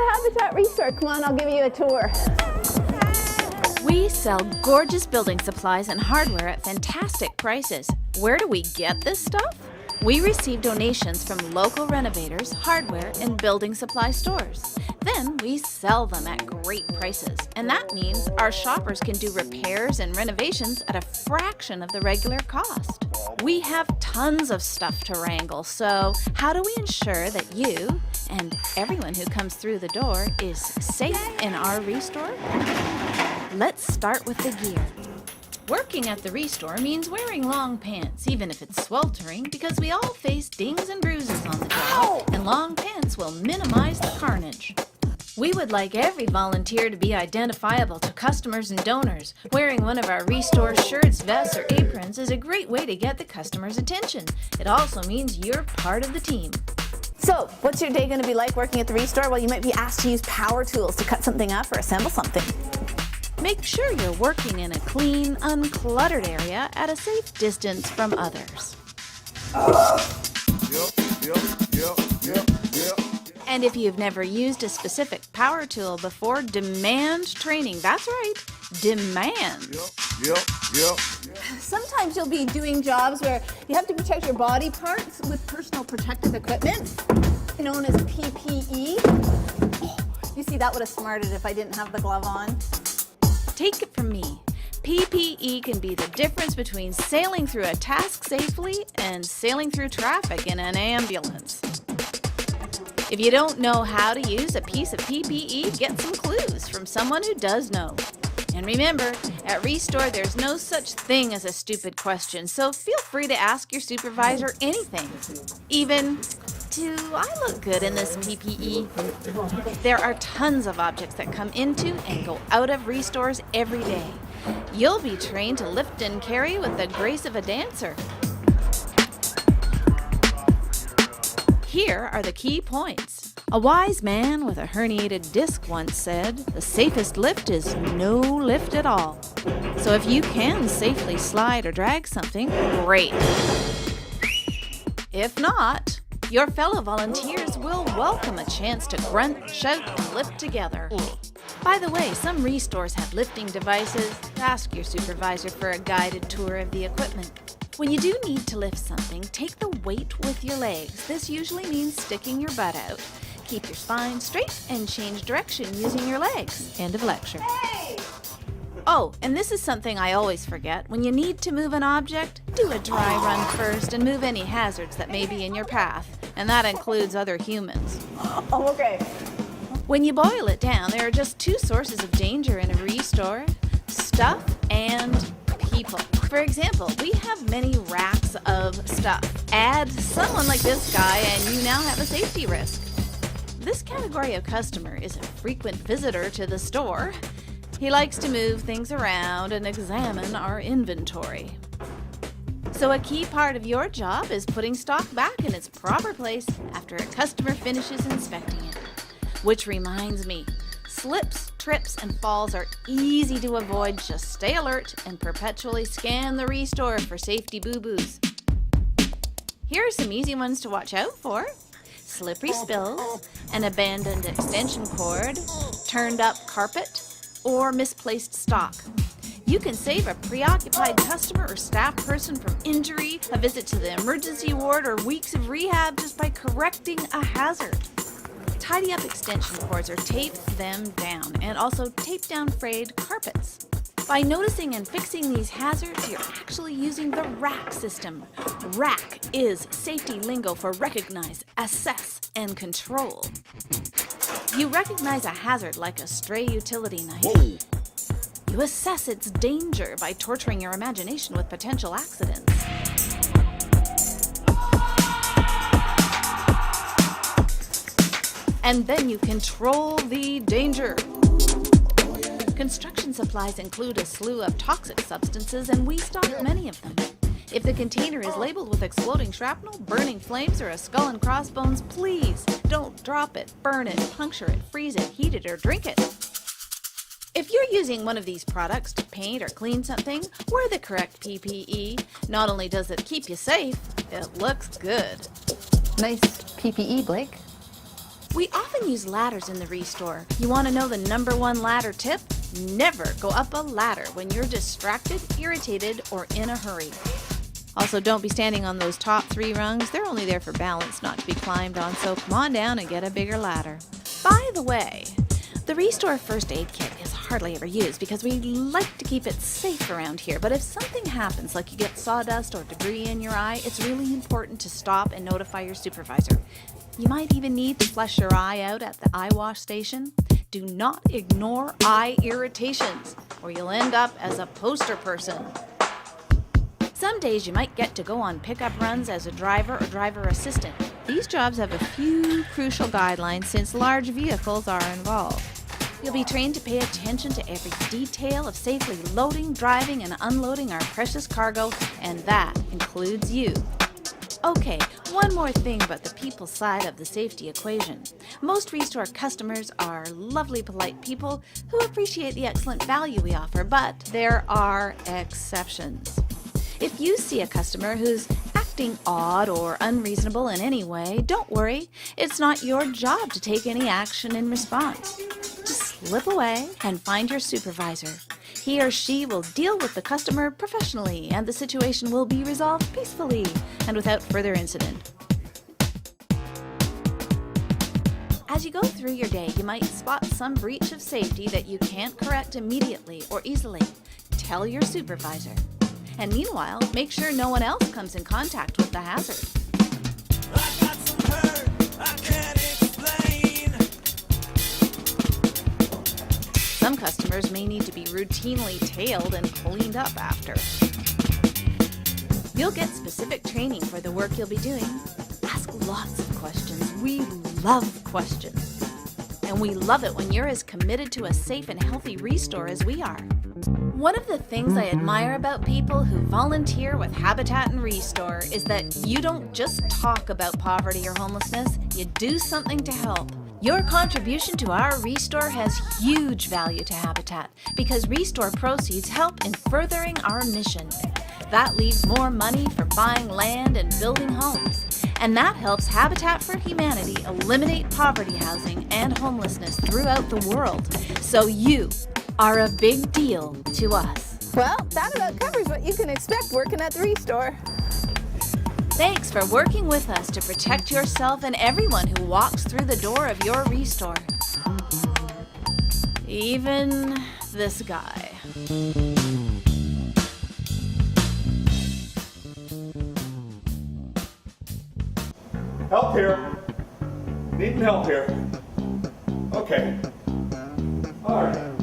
the Habitat ReStore. Come on, I'll give you a tour. We sell gorgeous building supplies and hardware at fantastic prices. Where do we get this stuff? We receive donations from local renovators, hardware, and building supply stores. Then we sell them at great prices, and that means our shoppers can do repairs and renovations at a fraction of the regular cost. We have tons of stuff to wrangle, so how do we ensure that you and everyone who comes through the door is safe in our ReStore? Let's start with the gear. Working at the ReStore means wearing long pants, even if it's sweltering, because we all face dings and bruises on the job, and long pants will minimize the carnage. We would like every volunteer to be identifiable to customers and donors. Wearing one of our ReStore shirts, vests, or aprons is a great way to get the customer's attention. It also means you're part of the team. So, what's your day going to be like working at the ReStore? Well, you might be asked to use power tools to cut something up or assemble something. Make sure you're working in a clean, uncluttered area at a safe distance from others. And if you've never used a specific power tool before, demand training. That's right, demand. Sometimes you'll be doing jobs where you have to protect your body parts with personal protective equipment, known as PPE. You see, that would have smarted if I didn't have the glove on. Take it from me, PPE can be the difference between sailing through a task safely and sailing through traffic in an ambulance. If you don't know how to use a piece of PPE, get some clues from someone who does know. And remember, at ReStore there's no such thing as a stupid question, so feel free to ask your supervisor anything. Even, do I look good in this PPE? There are tons of objects that come into and go out of ReStores every day. You'll be trained to lift and carry with the grace of a dancer. Here are the key points. A wise man with a herniated disc once said, "The safest lift is no lift at all." So if you can safely slide or drag something, great. If not, your fellow volunteers will welcome a chance to grunt, shout, and lift together. By the way, some ReStores have lifting devices. Ask your supervisor for a guided tour of the equipment. When you do need to lift something, take the weight with your legs. This usually means sticking your butt out. Keep your spine straight and change direction using your legs. End of lecture. Hey! Oh, and this is something I always forget. When you need to move an object, do a dry run first and move any hazards that may be in your path. And that includes other humans. Oh, okay. When you boil it down, there are just two sources of danger in a ReStore: stuff and people. For example, we have many racks of stuff. Add someone like this guy and you now have a safety risk. This category of customer is a frequent visitor to the store. He likes to move things around and examine our inventory. So a key part of your job is putting stock back in its proper place after a customer finishes inspecting it. Which reminds me, slips, trips, and falls are easy to avoid. Just stay alert and perpetually scan the ReStore for safety boo-boos. Here are some easy ones to watch out for: slippery spills, an abandoned extension cord, turned up carpet, or misplaced stock. You can save a preoccupied customer or staff person from injury, a visit to the emergency ward, or weeks of rehab just by correcting a hazard. Tidy up extension cords or tape them down, and also tape down frayed carpets. By noticing and fixing these hazards, you're actually using the RACK system. RACK is safety lingo for recognize, assess, and control. You recognize a hazard like a stray utility knife. Whoa. You assess its danger by torturing your imagination with potential accidents. And then you control the danger. Construction supplies include a slew of toxic substances, and we stock many of them. If the container is labeled with exploding shrapnel, burning flames, or a skull and crossbones, please don't drop it, burn it, puncture it, freeze it, heat it, or drink it. If you're using one of these products to paint or clean something, wear the correct PPE. Not only does it keep you safe, it looks good. Nice PPE, Blake. We often use ladders in the ReStore. You want to know the #1 ladder tip? Never go up a ladder when you're distracted, irritated, or in a hurry. Also, don't be standing on those top 3 rungs. They're only there for balance, not to be climbed on, so come on down and get a bigger ladder. By the way, the ReStore first aid kit is hardly ever used because we like to keep it safe around here, but if something happens, like you get sawdust or debris in your eye, it's really important to stop and notify your supervisor. You might even need to flush your eye out at the eye wash station. Do not ignore eye irritations, or you'll end up as a poster person. Some days you might get to go on pickup runs as a driver or driver assistant. These jobs have a few crucial guidelines since large vehicles are involved. You'll be trained to pay attention to every detail of safely loading, driving, and unloading our precious cargo, and that includes you. Okay, one more thing about the people side of the safety equation. Most ReStore customers are lovely, polite people who appreciate the excellent value we offer, but there are exceptions. If you see a customer who's acting odd or unreasonable in any way, don't worry. It's not your job to take any action in response. Just slip away and find your supervisor. He or she will deal with the customer professionally, and the situation will be resolved peacefully and without further incident. As you go through your day, you might spot some breach of safety that you can't correct immediately or easily. Tell your supervisor. And meanwhile, make sure no one else comes in contact with the hazard. I got some hurt I can't explain. Some customers may need to be routinely tailed and cleaned up after. You'll get specific training for the work you'll be doing. Ask lots of questions. We love questions. And we love it when you're as committed to a safe and healthy ReStore as we are. One of the things I admire about people who volunteer with Habitat and ReStore is that you don't just talk about poverty or homelessness, you do something to help. Your contribution to our ReStore has huge value to Habitat because ReStore proceeds help in furthering our mission. That leaves more money for buying land and building homes. And that helps Habitat for Humanity eliminate poverty housing and homelessness throughout the world. So you are a big deal to us. Well, that about covers what you can expect working at the ReStore. Thanks for working with us to protect yourself and everyone who walks through the door of your ReStore. Even this guy. Help here. Needing help here. Okay. All right.